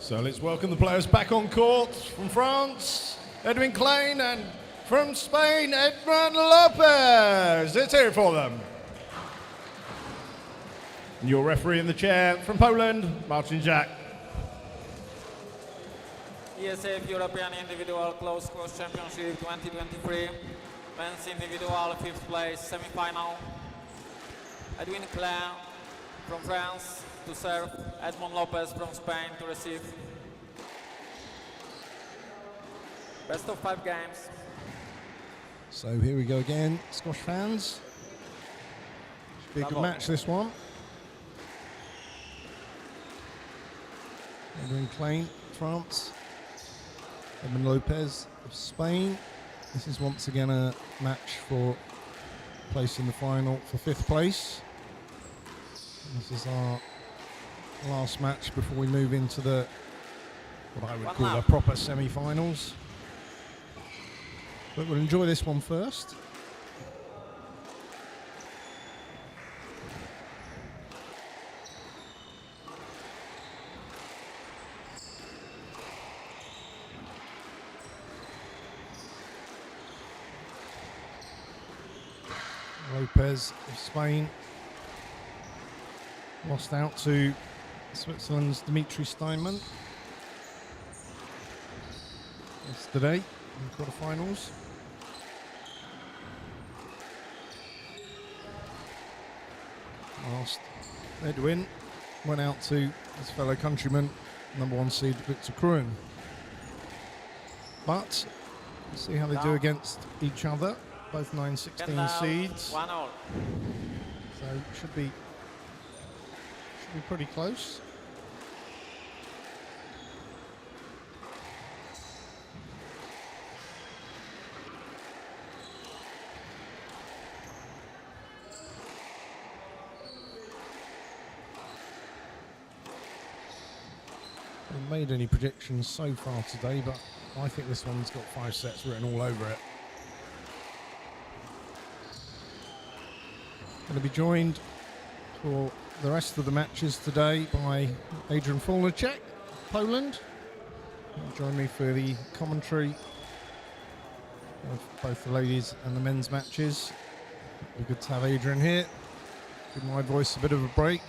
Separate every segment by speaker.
Speaker 1: So let's welcome the players back on court. From France, Edwin Clain, and from Spain, Edmon Lopez. Let's hear it for them. And your referee in the chair from Poland, Martin Jack.
Speaker 2: ESF European Individual Close Squash Championship 2023. Men's individual 5th place semi-final. Edwin Clain from France to serve, Edmon Lopez from Spain to receive. Best of 5 games.
Speaker 1: So here we go again, squash fans. Should be a good match, this one. Edwin Clain, France. Edmon Lopez of Spain. This is once again a match for place in the final for 5th place. This is our last match before we move into the what I would call the proper semi-finals. But we'll enjoy this one first. Lopez of Spain lost out to Switzerland's Dimitri Steinman yesterday in the quarterfinals. Last, Edwin went out to his fellow countryman, #1 seed Victor Kruin. But we'll see how they do against each other. Both 9-16 seeds.
Speaker 2: 1-all.
Speaker 1: So should be pretty close. Haven't made any predictions so far today, but I think this one's got 5 sets written all over it. Going to be joined for the rest of the matches today by Adrian Fulnicek, Poland. He'll join me for the commentary of both the ladies and the men's matches. It'll be good to have Adrian here. Give my voice a bit of a break.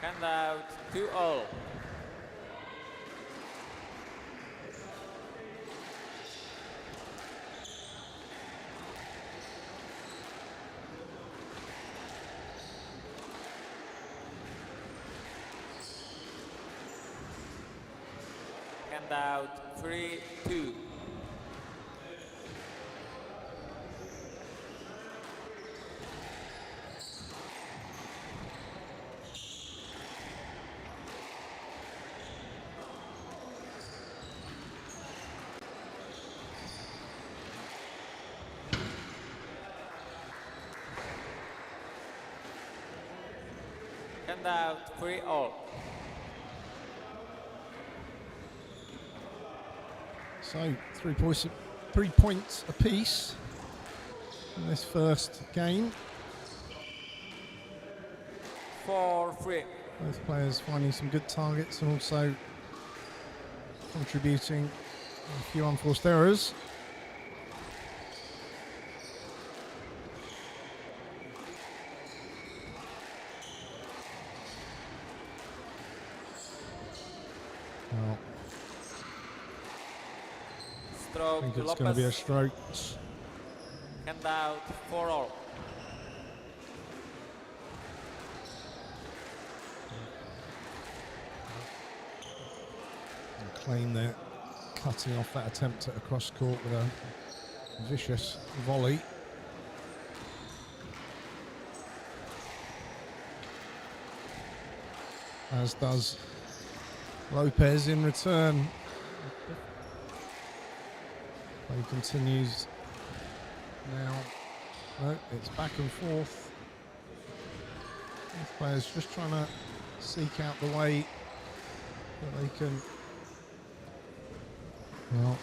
Speaker 2: Hand out 2-all. Hand out 3-2. Hand out 3-all.
Speaker 1: So 3 points apiece in this first game.
Speaker 2: 4-3.
Speaker 1: Both players finding some good targets and also contributing a few unforced errors. Well, I think it's going to be a stroke.
Speaker 2: Hand out 4-all.
Speaker 1: Clain there, cutting off that attempt at a cross court with a vicious volley. As does Lopez in return. Play continues now. No, it's back and forth. Both players just trying to seek out the way that they can. Well,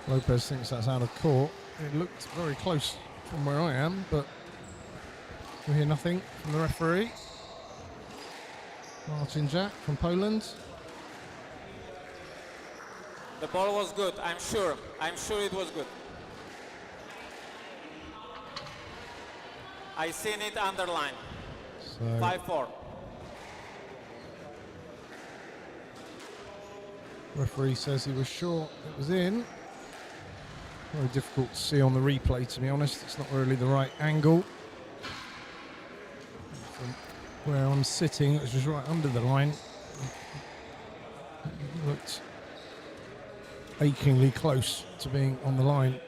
Speaker 1: Lopez thinks that's out of court. It looked very close from where I am, but we hear nothing from the referee. Martin Jack from Poland.
Speaker 2: The ball was good, I'm sure. I'm sure it was good. I seen it underlined.
Speaker 1: So
Speaker 2: 5-4.
Speaker 1: referee says he was sure it was in. Very difficult to see on the replay, to be honest. It's not really the right angle. From where I'm sitting, it was just right under the line. It looked achingly close to being on the line.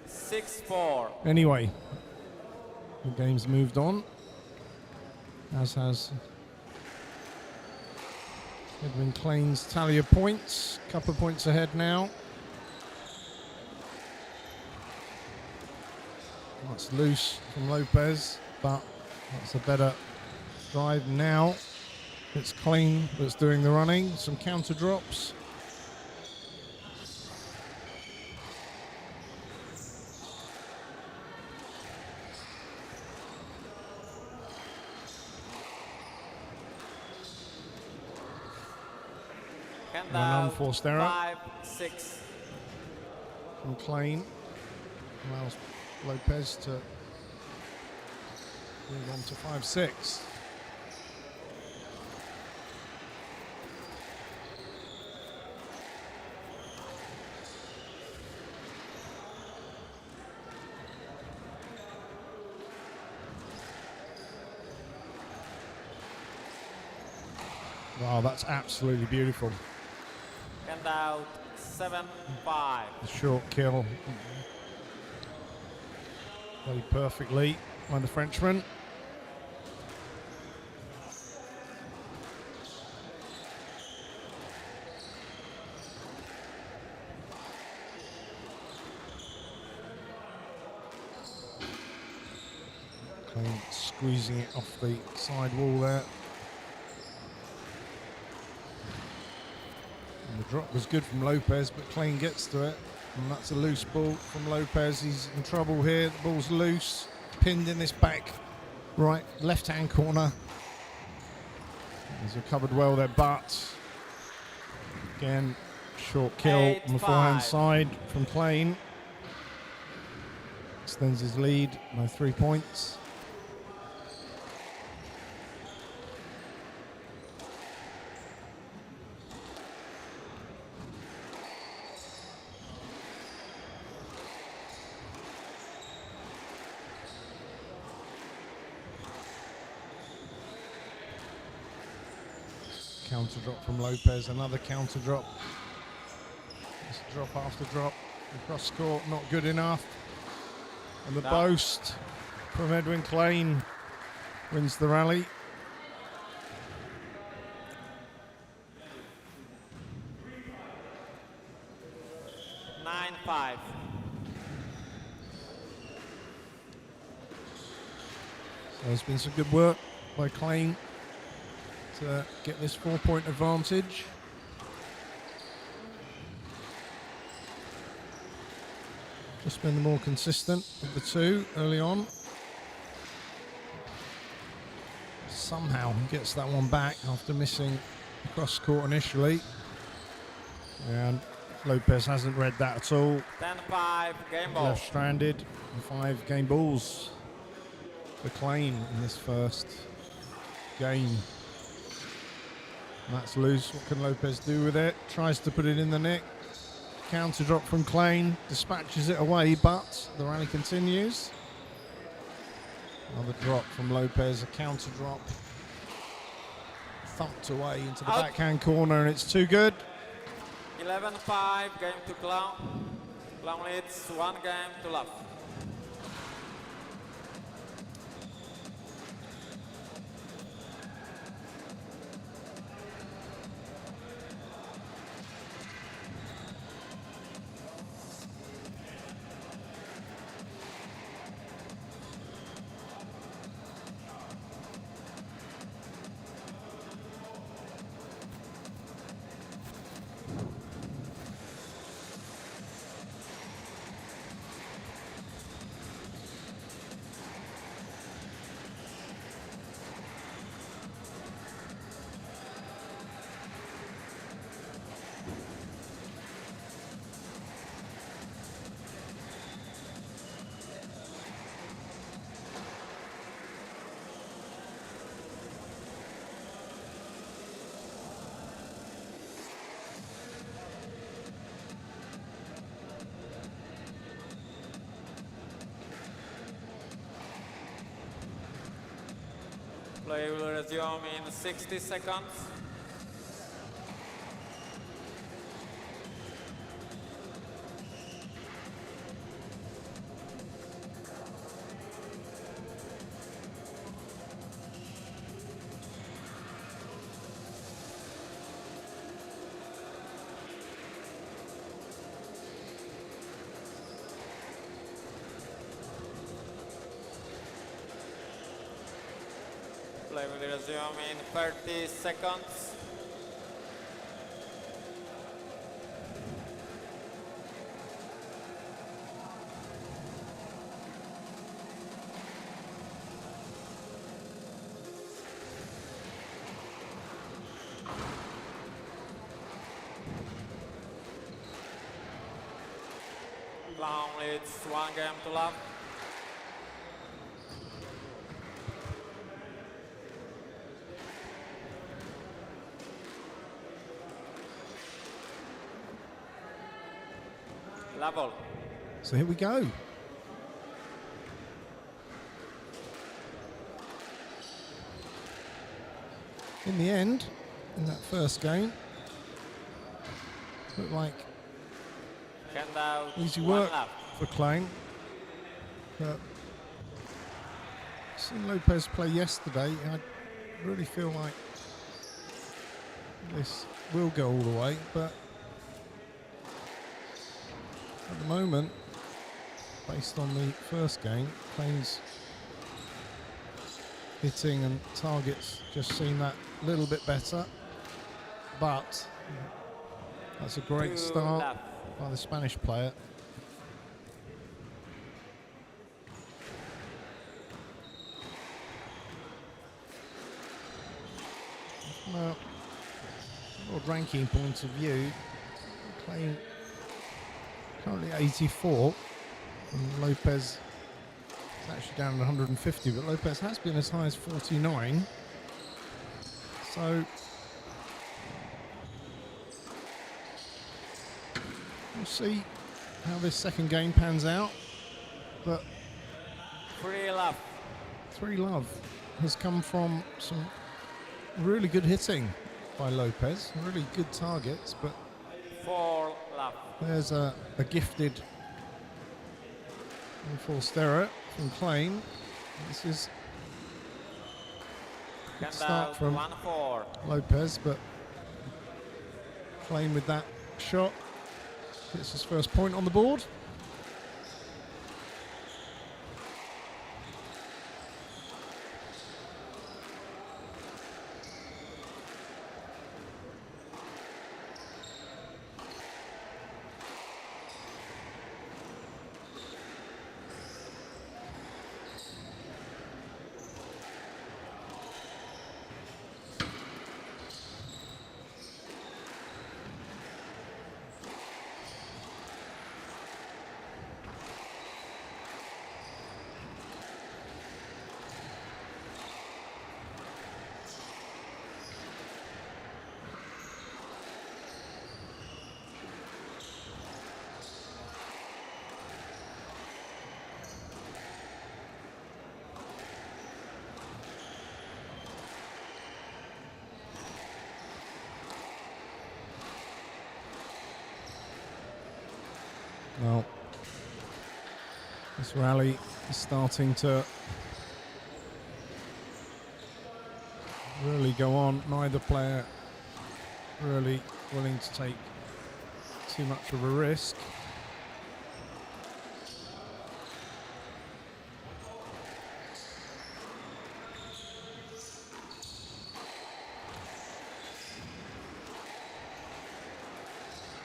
Speaker 2: 6-4.
Speaker 1: Anyway, the game's moved on, as has Edwin Clain's tally of points. Couple of points ahead now. That's loose from Lopez, but that's a better drive now. It's Clain that's doing the running. Some counter drops. An unforced error
Speaker 2: 5-6.
Speaker 1: from Clain. Allows Lopez to move on to 5-6. Wow, that's absolutely beautiful.
Speaker 2: And out 7-5.
Speaker 1: The short kill. Played perfectly by the Frenchman. Clain squeezing it off the side wall there. And the drop was good from Lopez, but Clain gets to it. And that's a loose ball from Lopez. He's in trouble here. The ball's loose. Pinned in this back right left-hand corner. He's recovered well there, but again, short kill on the forehand side from Clain. Extends his lead by 3 points. Counter drop from Lopez, another counter drop. Just drop after drop. Across court, not good enough. And the boast from Edwin Clain wins the rally.
Speaker 2: Nine-5.
Speaker 1: So there's been some good work by Clain to get this 4-point advantage. Just been the more consistent of the two early on. Somehow he gets that one back after missing the cross court initially. And Lopez hasn't read that at all.
Speaker 2: 10-5, game ball.
Speaker 1: Left stranded. 5 game balls for Clain in this first game. That's loose. What can Lopez do with it? Tries to put it in the net. Counter drop from Clain. Dispatches it away, but the rally continues. Another drop from Lopez. A counter drop. Thumped away into the backhand corner, and it's too good.
Speaker 2: 11-5, game to Clain. Clain leads 1 game to love. Play will resume in 60 seconds. Play will resume in 30 seconds. Clown leads 1 game to love. Level.
Speaker 1: So here we go. In the end, in that first game, looked like
Speaker 2: Hand out.
Speaker 1: easy
Speaker 2: 1
Speaker 1: work
Speaker 2: lap.
Speaker 1: for Clain. But seeing Lopez play yesterday, I really feel like this will go all the way, but at the moment, based on the first game, Clain's hitting and targets just seem that little bit better, but that's a great
Speaker 2: 2
Speaker 1: start
Speaker 2: lap.
Speaker 1: by the Spanish player. From a world ranking point of view, Clain currently 84, and Lopez is actually down at 150, but Lopez has been as high as 49. So we'll see how this second game pans out. But
Speaker 2: 3 lap.
Speaker 1: 3 love has come from some really good hitting by Lopez, really good targets, but
Speaker 2: 4 lap.
Speaker 1: there's a gifted enforced error from Clain. This is a good
Speaker 2: Hand
Speaker 1: start
Speaker 2: out.
Speaker 1: from
Speaker 2: 1-4.
Speaker 1: Lopez, but Clain with that shot gets his first point on the board. Well, this rally is starting to really go on. Neither player really willing to take too much of a risk.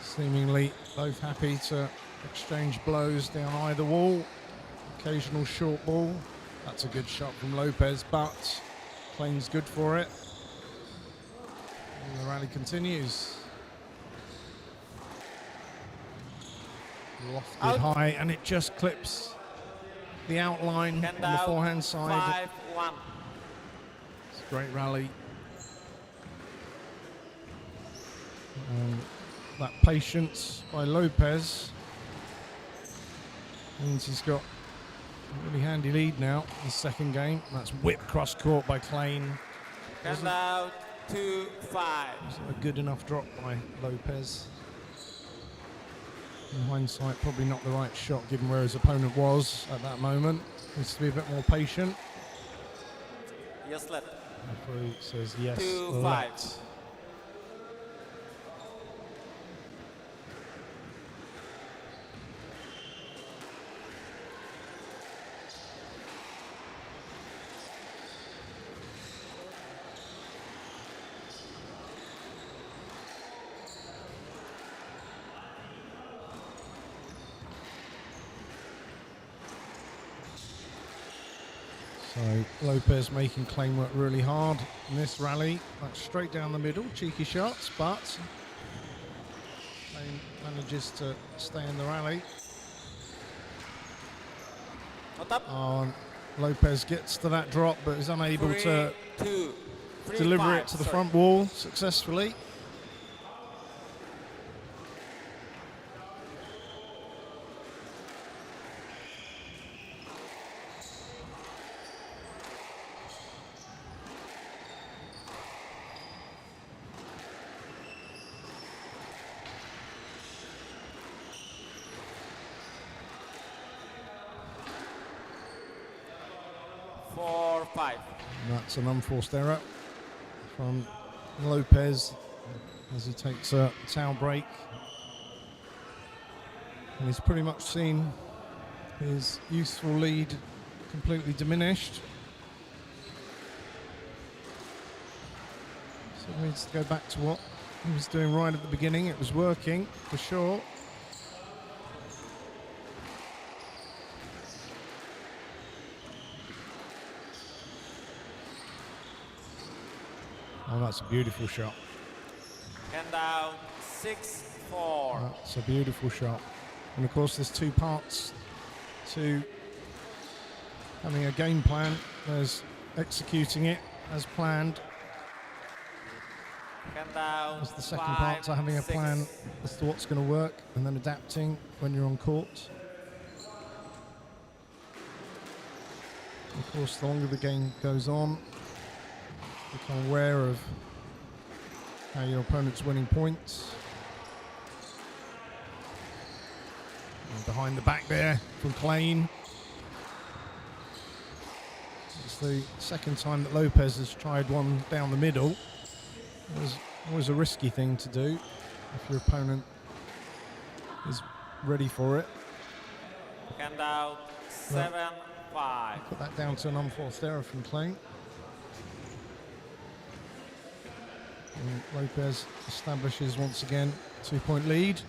Speaker 1: Seemingly both happy to exchange blows down either wall. Occasional short ball. That's a good shot from Lopez, but Clain's good for it. And the rally continues. Lofted
Speaker 2: Out.
Speaker 1: high, and it just clips the outline
Speaker 2: Hand
Speaker 1: on the
Speaker 2: out.
Speaker 1: forehand side.
Speaker 2: 5-1.
Speaker 1: It's a great rally. That patience by Lopez means he's got Really handy lead now in the second game. That's whipped cross court by Clain.
Speaker 2: And out 2-5.
Speaker 1: Wasn't a good enough drop by Lopez. In hindsight, probably not the right shot given where his opponent was at that moment. Needs to be a bit more patient.
Speaker 2: Yes, let.
Speaker 1: Referee says yes.
Speaker 2: 2-5.
Speaker 1: Let. So Lopez making Clain work really hard in this rally. That's straight down the middle, cheeky shots, but Clain manages to stay in the rally.
Speaker 2: Not up.
Speaker 1: Lopez gets to that drop, but is unable to
Speaker 2: 3-2.
Speaker 1: deliver
Speaker 2: 3-5,
Speaker 1: it to the
Speaker 2: sorry.
Speaker 1: front wall successfully. That's an unforced error from Lopez as he takes a towel break. And he's pretty much seen his useful lead completely diminished. So he needs to go back to what he was doing right at the beginning. It was working for sure. Oh, that's a beautiful shot.
Speaker 2: And down 6-4.
Speaker 1: That's a beautiful shot. And of course, there's two parts to having a game plan. There's executing it as planned.
Speaker 2: And down
Speaker 1: There's the second part to having a
Speaker 2: 5-6.
Speaker 1: plan as to what's going to work and then adapting when you're on court. Of course, the longer the game goes on, become aware of how your opponent's winning points. And behind the back there from Clain. It's the second time that Lopez has tried one down the middle. It was always a risky thing to do if your opponent is ready for it.
Speaker 2: And out 7-5.
Speaker 1: Put that down to an unforced error from Clain. And Lopez establishes once again 2-point lead.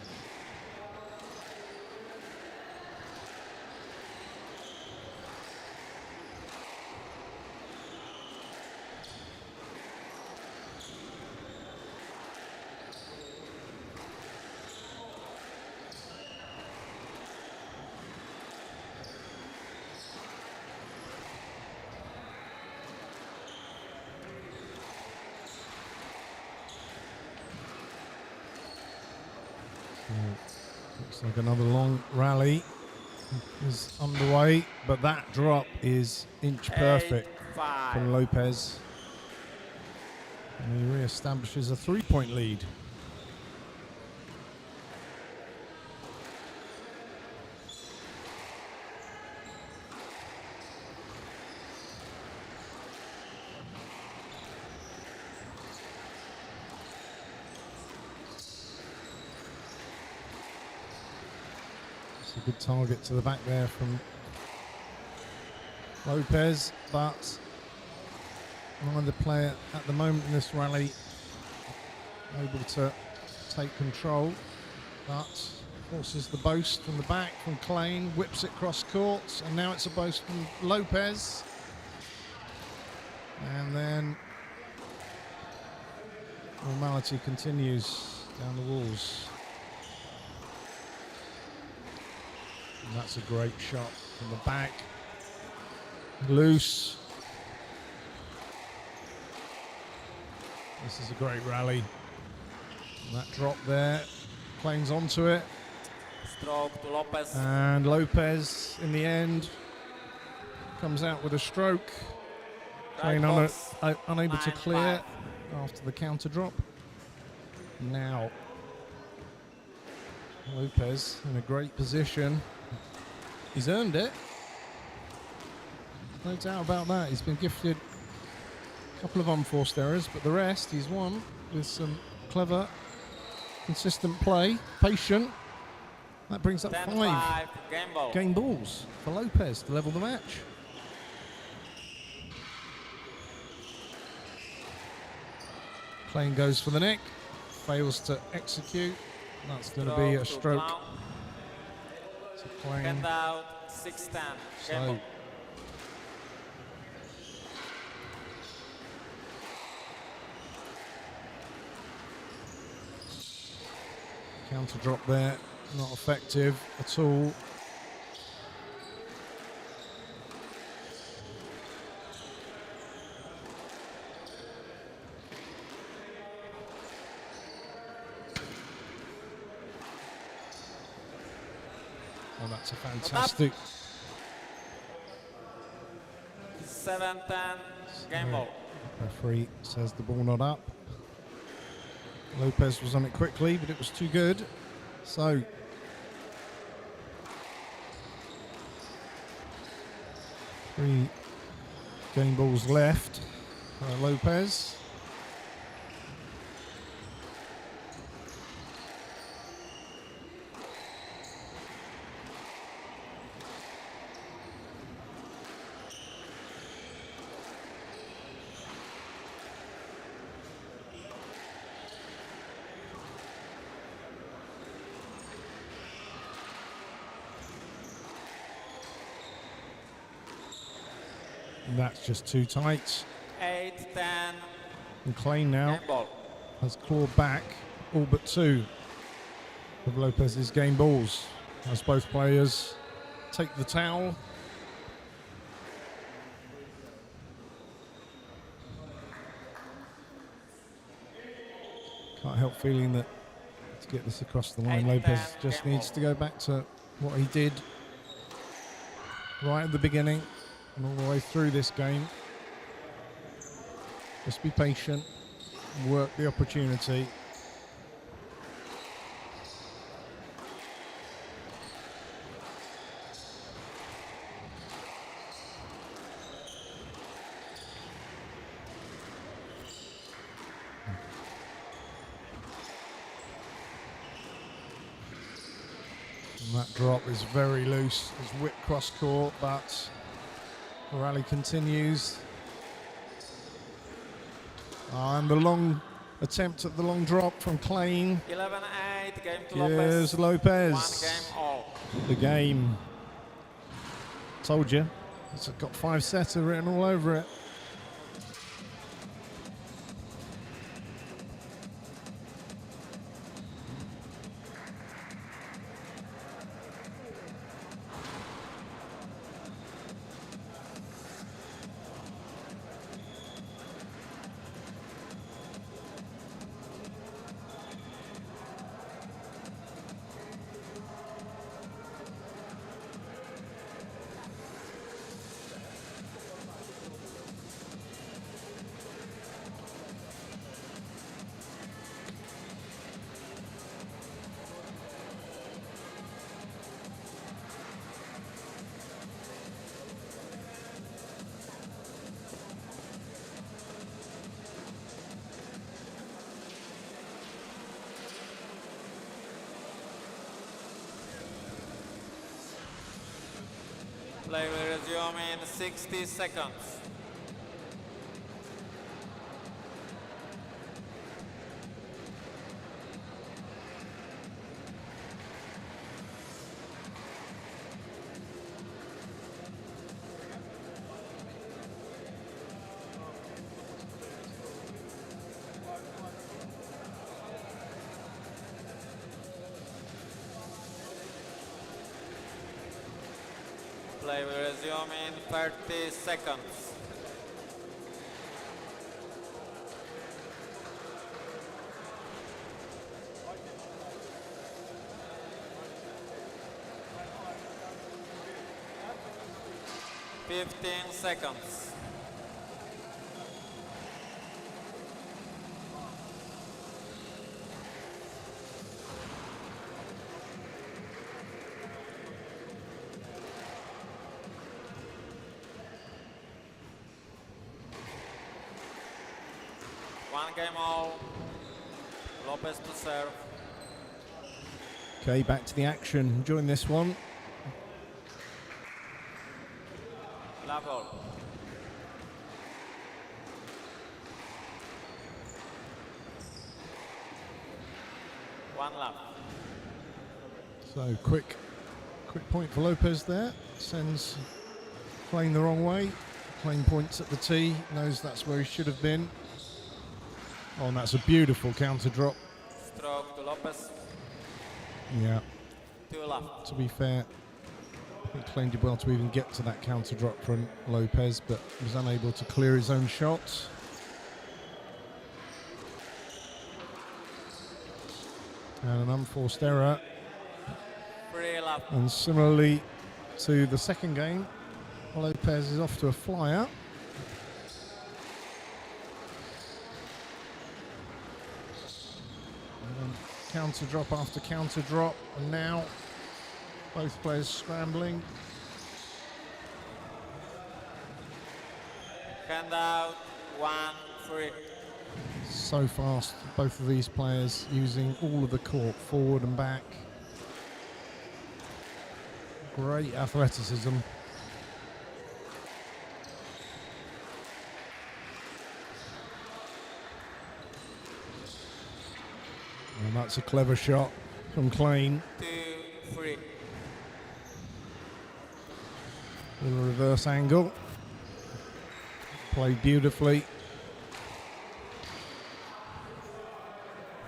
Speaker 1: Looks like another long rally is underway, but that drop is inch perfect
Speaker 2: 8-5.
Speaker 1: from Lopez. And he re-establishes a 3-point lead. A good target to the back there from Lopez, but neither player at the moment in this rally able to take control, but forces the boast from the back from Clain, whips it cross court, and now it's a boast from Lopez. And then normality continues down the walls. And that's a great shot from the back. Loose. This is a great rally. And that drop there. Clain's onto it.
Speaker 2: Stroke to Lopez.
Speaker 1: And Lopez, in the end, comes out with a stroke.
Speaker 2: Right
Speaker 1: Clain
Speaker 2: box,
Speaker 1: unable to
Speaker 2: 9-5.
Speaker 1: clear after the counter drop. Now, Lopez in a great position. He's earned it. No doubt about that. He's been gifted a couple of unforced errors, but the rest he's won with some clever, consistent play, patient. That brings up
Speaker 2: 10-5,
Speaker 1: 5
Speaker 2: game ball.
Speaker 1: game balls for Lopez to level the match. Clain goes for the neck, fails to execute. That's going to be a stroke. So Clain.
Speaker 2: Hand out, 6-10, game ball.
Speaker 1: Counter drop there, not effective at all. Oh, that's a fantastic.
Speaker 2: 7-10, game ball.
Speaker 1: Referee says the ball not up. Lopez was on it quickly, but it was too good. So, 3 game balls left for Lopez. And that's just too tight.
Speaker 2: 8-10,
Speaker 1: And Clain now
Speaker 2: game ball.
Speaker 1: has clawed back all but 2 of Lopez's game balls as both players take the towel. Can't help feeling that to get this across the line,
Speaker 2: 8-10,
Speaker 1: Lopez just
Speaker 2: game
Speaker 1: needs
Speaker 2: ball.
Speaker 1: to go back to what he did right at the beginning and all the way through this game. Just be patient, work the opportunity. And that drop is very loose. It's whipped cross court, but the rally continues. And the long attempt at the long drop from Clain
Speaker 2: 11-8, game to
Speaker 1: gives
Speaker 2: Lopez.
Speaker 1: Lopez
Speaker 2: 1 game all.
Speaker 1: the game. Told you, it's got 5-setter written all over it.
Speaker 2: Play will resume in 60 seconds. Play will resume in 30 seconds. 15 seconds. One game all. Lopez to serve.
Speaker 1: Okay, back to the action. Enjoying this one.
Speaker 2: Level. One lap.
Speaker 1: So quick point for Lopez there. Sends Clain the wrong way. Clain points at the tee. Knows that's where he should have been. Oh, and that's a beautiful counter drop.
Speaker 2: Stroke to Lopez.
Speaker 1: Yeah.
Speaker 2: 2 lap.
Speaker 1: To be fair, I think Clain did well to even get to that counter drop from Lopez, but was unable to clear his own shot. And an unforced error.
Speaker 2: 3 lap.
Speaker 1: And similarly to the second game, Lopez is off to a flyer. And counter drop after counter drop, and now both players scrambling.
Speaker 2: Hand out. 1, 3.
Speaker 1: So fast, both of these players using all of the court, forward and back. Great athleticism. And that's a clever shot from Clain.
Speaker 2: 2, 3.
Speaker 1: With a reverse angle. Played beautifully.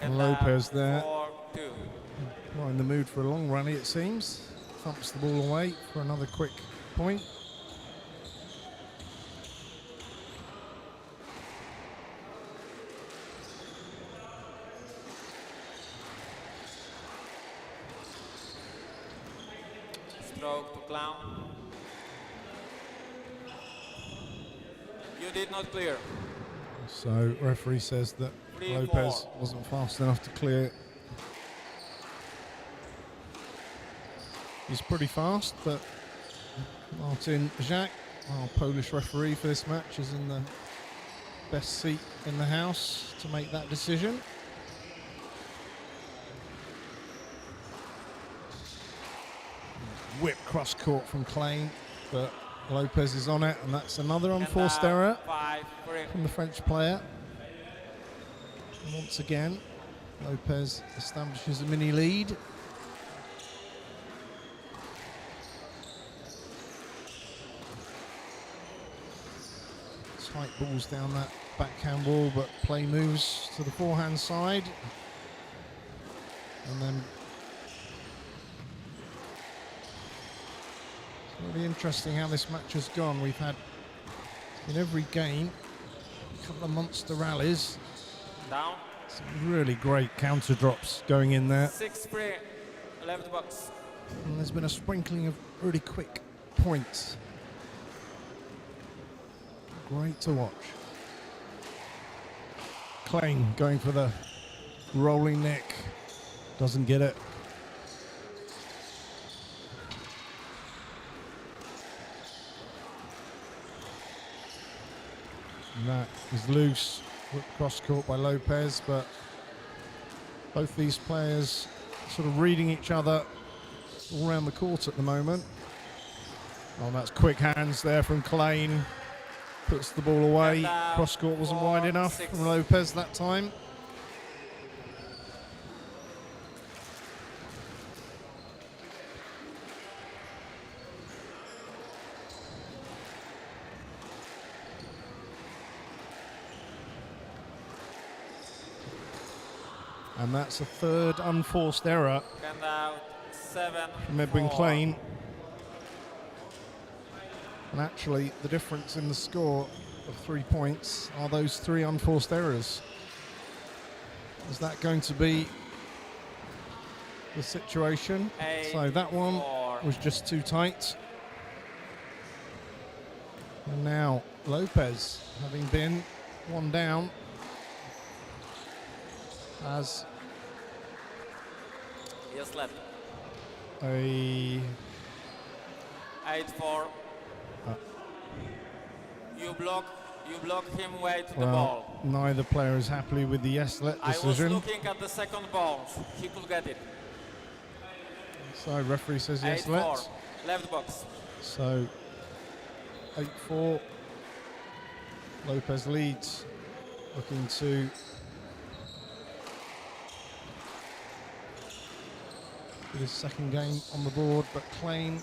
Speaker 1: And Lopez there.
Speaker 2: 4, 2.
Speaker 1: Not in the mood for a long rally, it seems. Thumps the ball away for another quick point.
Speaker 2: Stroke to Clown. You did not clear.
Speaker 1: So referee says that
Speaker 2: 3,
Speaker 1: Lopez
Speaker 2: 4.
Speaker 1: wasn't fast enough to clear. He's pretty fast, but Martin Jacques, our Polish referee for this match, is in the best seat in the house to make that decision. Whip cross court from Clain, but Lopez is on it, and that's another unforced error
Speaker 2: 5, 3.
Speaker 1: from the French player. And once again, Lopez establishes a mini lead. Tight balls down that backhand wall, but play moves to the forehand side. And then it's really interesting how this match has gone. We've had in every game a couple of monster rallies.
Speaker 2: Down.
Speaker 1: Some really great counter drops going in there.
Speaker 2: 6, 3. Left box.
Speaker 1: And there's been a sprinkling of really quick points. Great to watch. Clain going for the rolling neck. Doesn't get it. And that is loose. Whipped cross court by Lopez, but both these players sort of reading each other all around the court at the moment. Oh, that's quick hands there from Clain. Puts the ball away. Cross court wasn't
Speaker 2: 4,
Speaker 1: wide enough
Speaker 2: 6.
Speaker 1: from Lopez that time. And that's a third unforced error
Speaker 2: Hand out. 7,
Speaker 1: from Edwin
Speaker 2: 4.
Speaker 1: Clain. And actually, the difference in the score of 3 points are those 3 unforced errors. Is that going to be the situation?
Speaker 2: 8,
Speaker 1: So that one
Speaker 2: 4.
Speaker 1: was just too tight. And now Lopez, having been one down, has
Speaker 2: Yes, left.
Speaker 1: a
Speaker 2: 8-4. You block him way to the
Speaker 1: well,
Speaker 2: ball.
Speaker 1: neither player is happy with the yes-let
Speaker 2: I was
Speaker 1: decision.
Speaker 2: looking at the second ball. He could get it.
Speaker 1: So referee says
Speaker 2: 8-4.
Speaker 1: yes-let.
Speaker 2: Left box.
Speaker 1: So 8-4. Lopez leads, looking to get his second game on the board, but Clain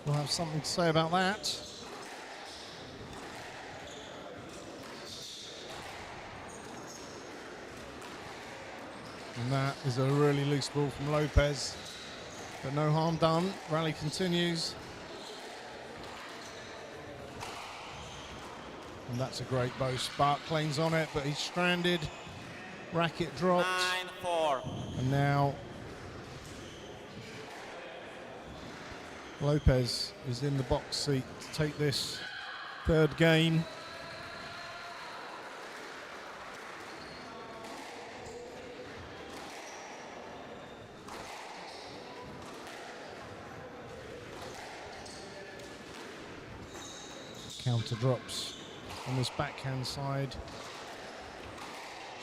Speaker 1: will have something to say about that. And that is a really loose ball from Lopez, but no harm done. Rally continues. And that's a great boast. Bart Clain's on it, but he's stranded. Racket dropped.
Speaker 2: 9-4.
Speaker 1: And now Lopez is in the box seat to take this third game. Counter drops on this backhand side.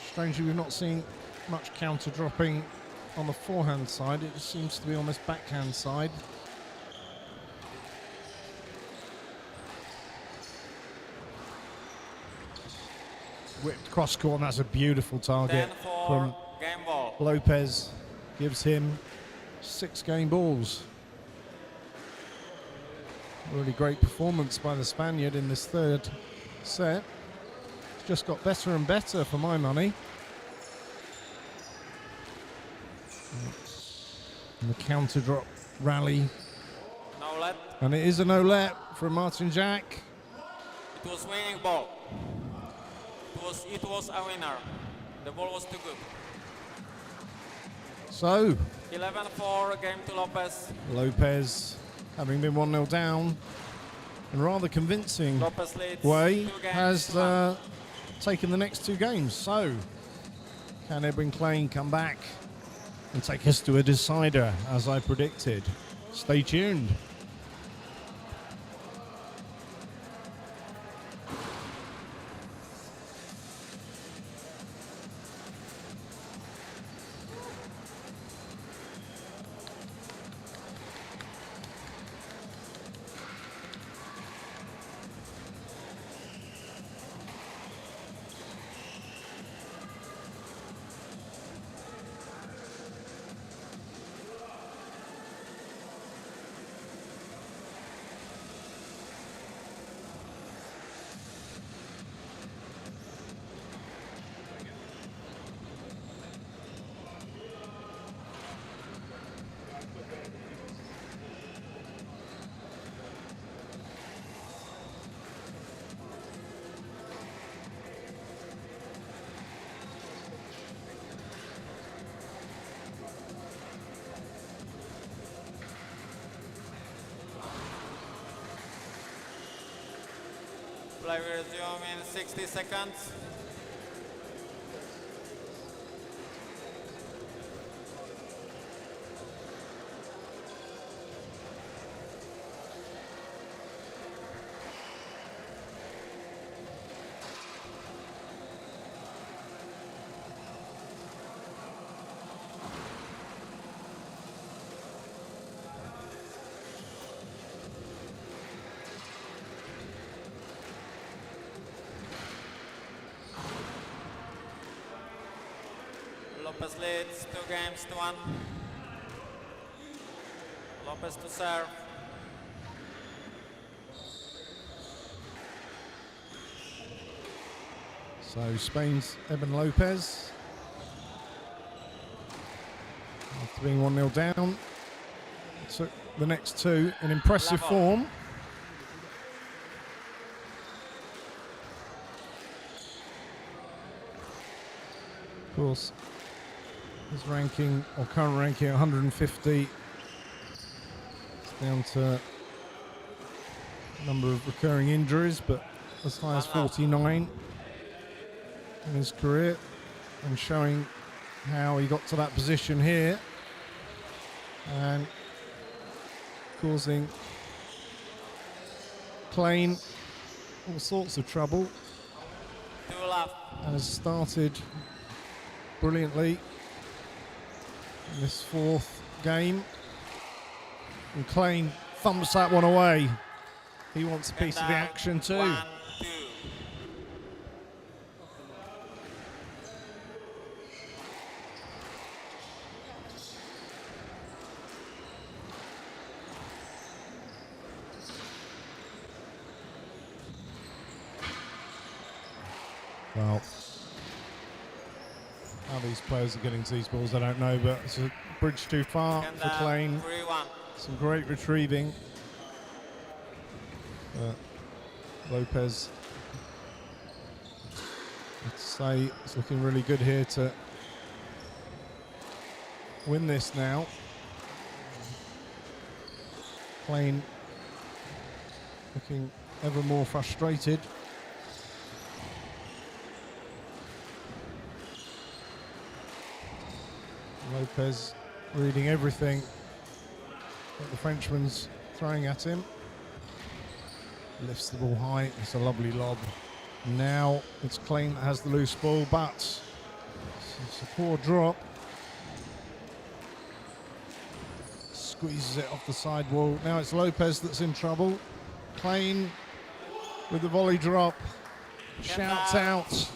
Speaker 1: Strangely, we've not seen much counter dropping on the forehand side. It seems to be on this backhand side. Whipped cross court, and that's a beautiful target
Speaker 2: 10-4.
Speaker 1: from
Speaker 2: Game ball.
Speaker 1: Lopez. Gives him 6 game balls. Really great performance by the Spaniard in this third set. It's just got better and better for my money. And the counter drop rally.
Speaker 2: No let.
Speaker 1: And it is a no-let from Martin Jack.
Speaker 2: It was winning ball. It was a winner. The ball was too good.
Speaker 1: So
Speaker 2: 11-4, game to Lopez.
Speaker 1: Lopez, having been 1-0 down, in a rather convincing
Speaker 2: Lopez leads
Speaker 1: way,
Speaker 2: 2 games
Speaker 1: has
Speaker 2: to 1.
Speaker 1: taken the next 2 games. So, can Edwin Clain come back and take us to a decider, as I predicted? Stay tuned.
Speaker 2: Play will resume in 60 seconds. Lopez leads 2 games to 1. Lopez to serve.
Speaker 1: So Spain's Edmon Lopez, after being 1-0 down, took the next 2 in impressive
Speaker 2: Level.
Speaker 1: form. Of course, his ranking, or current ranking, 150. It's down to number of recurring injuries, but as high as 49 in his career, and showing how he got to that position here and causing Clain all sorts of trouble,
Speaker 2: 2 left.
Speaker 1: and has started brilliantly in this 4th game. And Clain thumps that one away. He wants a piece of the action too.
Speaker 2: 1-2.
Speaker 1: Well, how these players are getting to these balls, I don't know, but it's a bridge too far for Clain.
Speaker 2: 3-1.
Speaker 1: Some great retrieving. Lopez, I'd say, it's looking really good here to win this now. Clain looking ever more frustrated. Lopez reading everything that the Frenchman's throwing at him. Lifts the ball high, it's a lovely lob. Now it's Clain that has the loose ball, but it's a poor drop. Squeezes it off the sidewall. Now it's Lopez that's in trouble. Clain with the volley drop. Shouts out.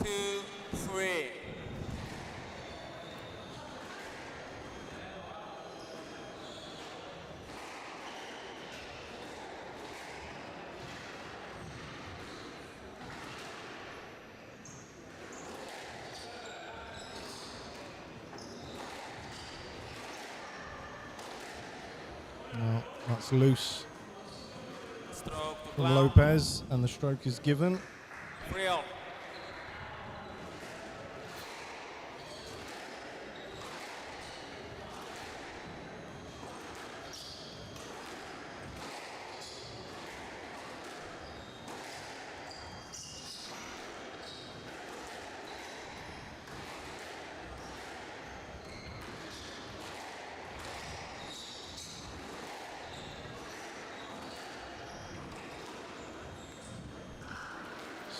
Speaker 2: 2-3.
Speaker 1: No, that's loose
Speaker 2: Stroke to
Speaker 1: from
Speaker 2: ground.
Speaker 1: Lopez, and the stroke is given.
Speaker 2: 3-0.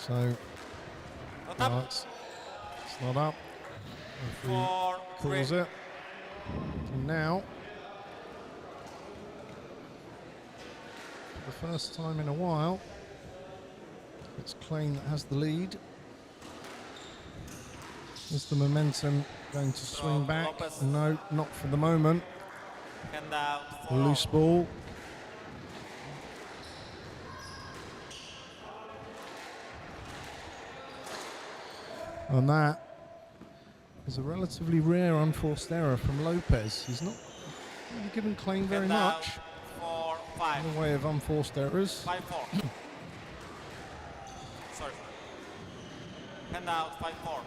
Speaker 1: So,
Speaker 2: Not
Speaker 1: well,
Speaker 2: up.
Speaker 1: it's not up. Referee
Speaker 2: 4-3.
Speaker 1: calls it. And now, for the first time in a while, it's Clain that has the lead. Is the momentum going to swing back?
Speaker 2: Lopez.
Speaker 1: No, not for the moment.
Speaker 2: Hand out.
Speaker 1: A
Speaker 2: 4-0.
Speaker 1: loose ball. And that is a relatively rare unforced error from Lopez. He's not really given Clain very
Speaker 2: Hand out.
Speaker 1: much
Speaker 2: 4-5.
Speaker 1: in the way of unforced errors.
Speaker 2: 5-4. Sorry. Hand out. 5-4.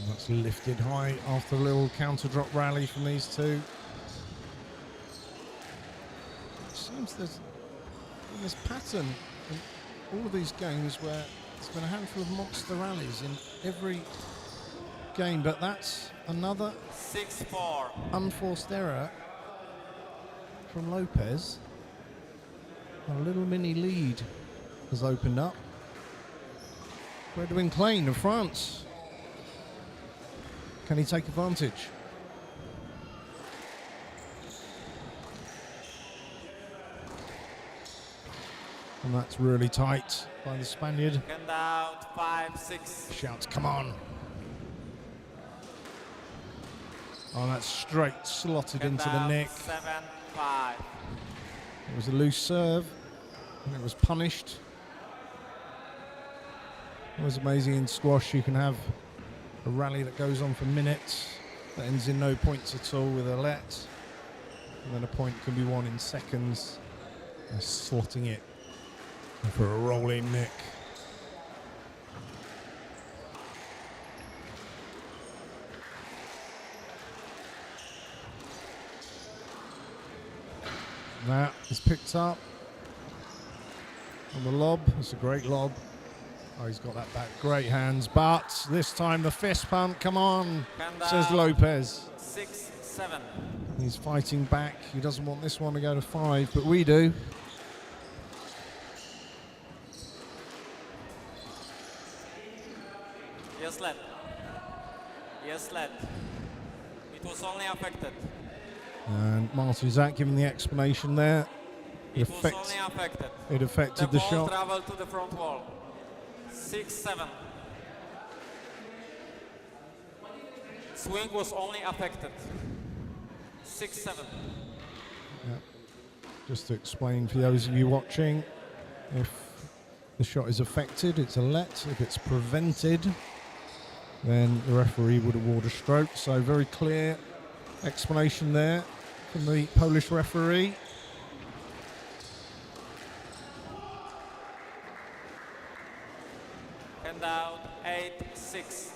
Speaker 1: That's lifted high after a little counter drop rally from these two. It seems there's been this pattern in all of these games where there's been a handful of monster rallies in every game, but that's another
Speaker 2: 6-4.
Speaker 1: unforced error from Lopez. A little mini lead has opened up for Edwin Clain of France. Can he take advantage? And that's really tight by the Spaniard.
Speaker 2: Hand out. 5-6.
Speaker 1: Shouts, come on. Oh, that's straight slotted
Speaker 2: Hand
Speaker 1: into the
Speaker 2: out.
Speaker 1: neck.
Speaker 2: 7-5.
Speaker 1: It was a loose serve. and it was punished. It was amazing in squash. You can have a rally that goes on for minutes that ends in no points at all with a let, and then a point can be won in seconds by slotting it for a rolling nick. That is picked up on the lob. It's a great lob. Oh, he's got that back. Great hands, but this time the fist pump. Come on, says Lopez.
Speaker 2: 6-7.
Speaker 1: He's fighting back. He doesn't want this one to go to 5, but we do.
Speaker 2: Yes, led. Yes, led. It was only affected.
Speaker 1: And Martuzak giving the explanation there.
Speaker 2: It was only affected.
Speaker 1: It affected the
Speaker 2: ball
Speaker 1: shot.
Speaker 2: Traveled to the front wall. 6-7. Swing was only affected. 6-7.
Speaker 1: Yeah. Just to explain for those of you watching, if the shot is affected, it's a let. If it's prevented, then the referee would award a stroke. So very clear explanation there from the Polish referee.
Speaker 2: Hand out 8-6.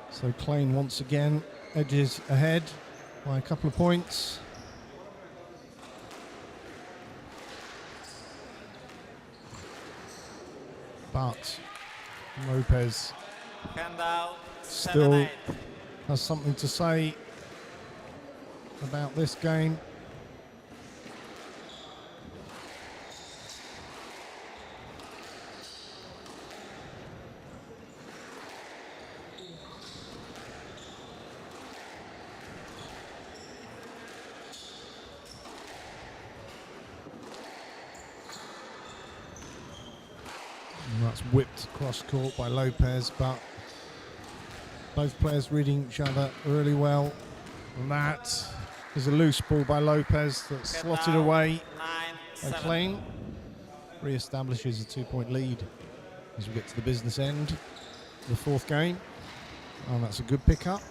Speaker 1: So Clain once again edges ahead by a couple of points. But Lopez
Speaker 2: Hand out
Speaker 1: still
Speaker 2: 7-8.
Speaker 1: has something to say about this game. And that's whipped across court by Lopez, but both players reading each other really well. And that is a loose ball by Lopez that's slotted away by Clain. Re-establishes a 2-point lead as we get to the business end of the fourth game. And that's a good pickup.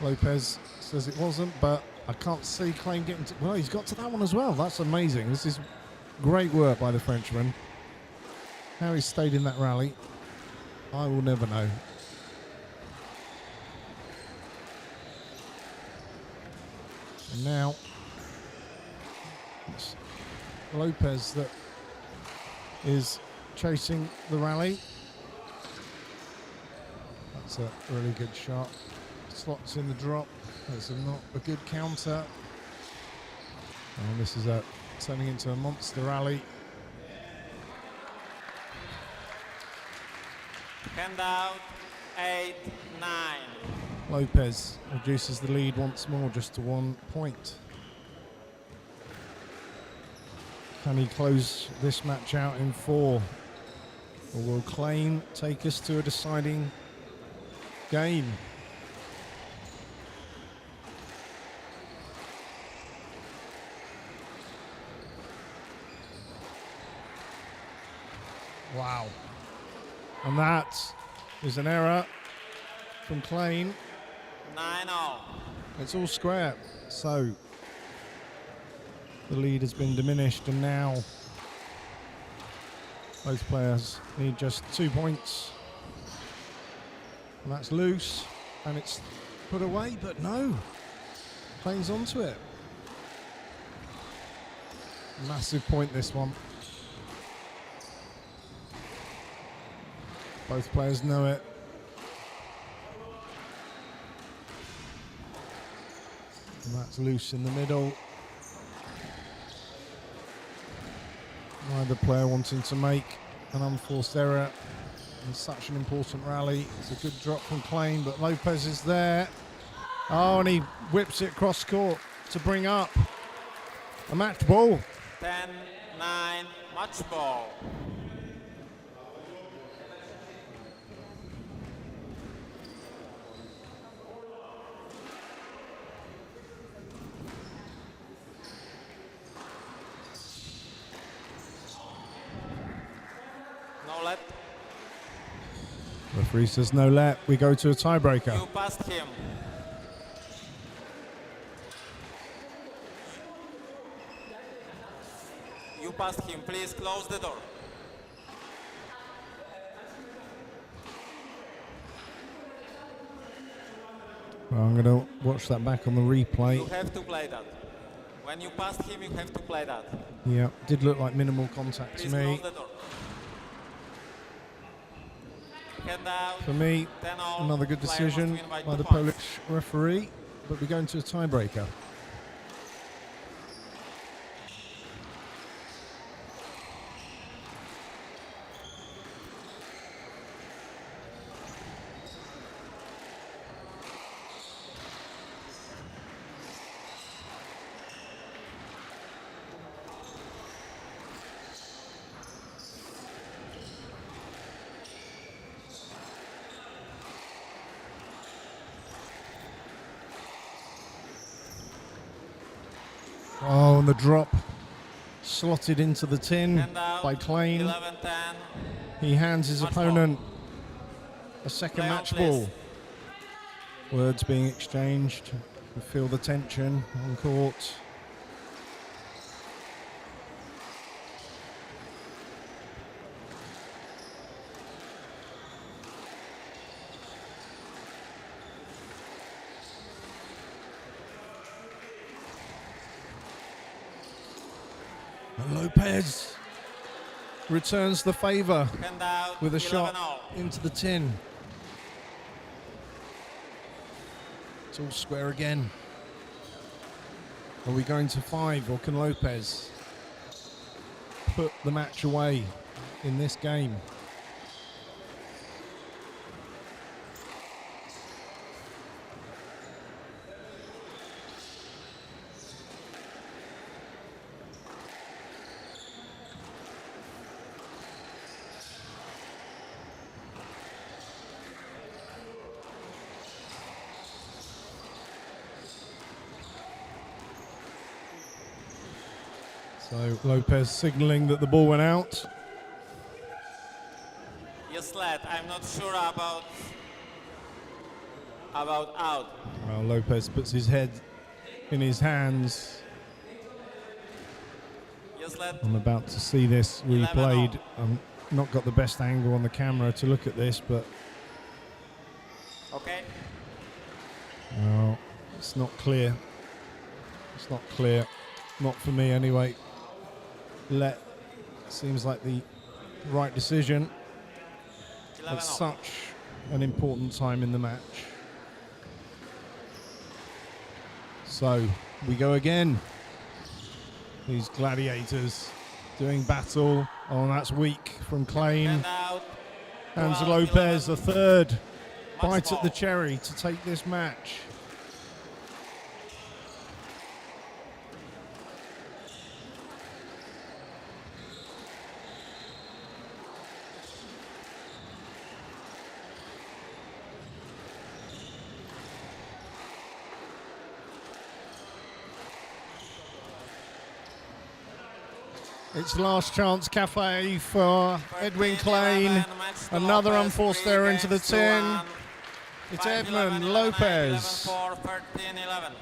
Speaker 1: Lopez says it wasn't, but I can't see Clain getting to... Well, he's got to that one as well. That's amazing. This is great work by the Frenchman. How he stayed in that rally, I will never know. And now it's Lopez that is chasing the rally. That's a really good shot. Slots in the drop. That's not a good counter. And this is turning into a monster rally.
Speaker 2: Hand out 8-9.
Speaker 1: Lopez reduces the lead once more just to 1 point. Can he close this match out in 4? Or will Clain take us to a deciding game? Wow. And that is an error from Clain.
Speaker 2: 9-0.
Speaker 1: It's all square. So the lead has been diminished, and now both players need just 2 points. And that's loose, and it's put away, but no. Clain's onto it. Massive point, this one. Both players know it. And that's loose in the middle. Neither player wanting to make an unforced error in such an important rally. It's a good drop from Clain, but Lopez is there. Oh, and he whips it across court to bring up a match ball.
Speaker 2: 10-9, match ball.
Speaker 1: Referee says no let. We go to a tiebreaker.
Speaker 2: You passed him. You passed him. Please close the door.
Speaker 1: Well, I'm going to watch that back on the replay.
Speaker 2: You have to play that. When you passed him, you have to play that.
Speaker 1: Yeah, did look like minimal contact
Speaker 2: Please
Speaker 1: to me.
Speaker 2: close the door. Hand out.
Speaker 1: For me,
Speaker 2: 10-all.
Speaker 1: another good
Speaker 2: Player
Speaker 1: decision
Speaker 2: must win by
Speaker 1: by
Speaker 2: 2
Speaker 1: the
Speaker 2: points.
Speaker 1: Polish referee, but we go into a tiebreaker. Oh, and the drop slotted into the tin
Speaker 2: Hand out.
Speaker 1: by Clain.
Speaker 2: 11-10.
Speaker 1: He hands his
Speaker 2: Match
Speaker 1: opponent a second
Speaker 2: Play on,
Speaker 1: match
Speaker 2: please.
Speaker 1: ball. Words being exchanged. You feel the tension on court. And Lopez returns the favour
Speaker 2: Hand out.
Speaker 1: with a
Speaker 2: 11-all.
Speaker 1: shot into the tin. It's all square again. Are we going to 5, or can Lopez put the match away in this game? So Lopez signalling that the ball went out.
Speaker 2: Yes, lad. I'm not sure about out.
Speaker 1: Well, Lopez puts his head in his hands.
Speaker 2: Yes, lad.
Speaker 1: I'm about to see this
Speaker 2: 11-all.
Speaker 1: replayed. I've not got the best angle on the camera to look at this, but
Speaker 2: Okay.
Speaker 1: no, it's not clear. It's not clear. Not for me anyway. Let seems like the right decision
Speaker 2: 11-all.
Speaker 1: at such an important time in the match. So we go again. These gladiators doing battle. Oh, that's weak from Clain.
Speaker 2: Hand out.
Speaker 1: Hands
Speaker 2: 12,
Speaker 1: Lopez, a
Speaker 2: 11.
Speaker 1: third
Speaker 2: Match
Speaker 1: bite at the
Speaker 2: ball.
Speaker 1: cherry to take this match. It's last chance cafe for Edwin
Speaker 2: 13-11,
Speaker 1: Clain.
Speaker 2: match to
Speaker 1: Another
Speaker 2: Lopez,
Speaker 1: unforced
Speaker 2: 3
Speaker 1: error into the
Speaker 2: games to
Speaker 1: tin.
Speaker 2: 1.
Speaker 1: It's
Speaker 2: 5-11,
Speaker 1: Edmon
Speaker 2: 11-8,
Speaker 1: Lopez.
Speaker 2: 11-4, 13-11.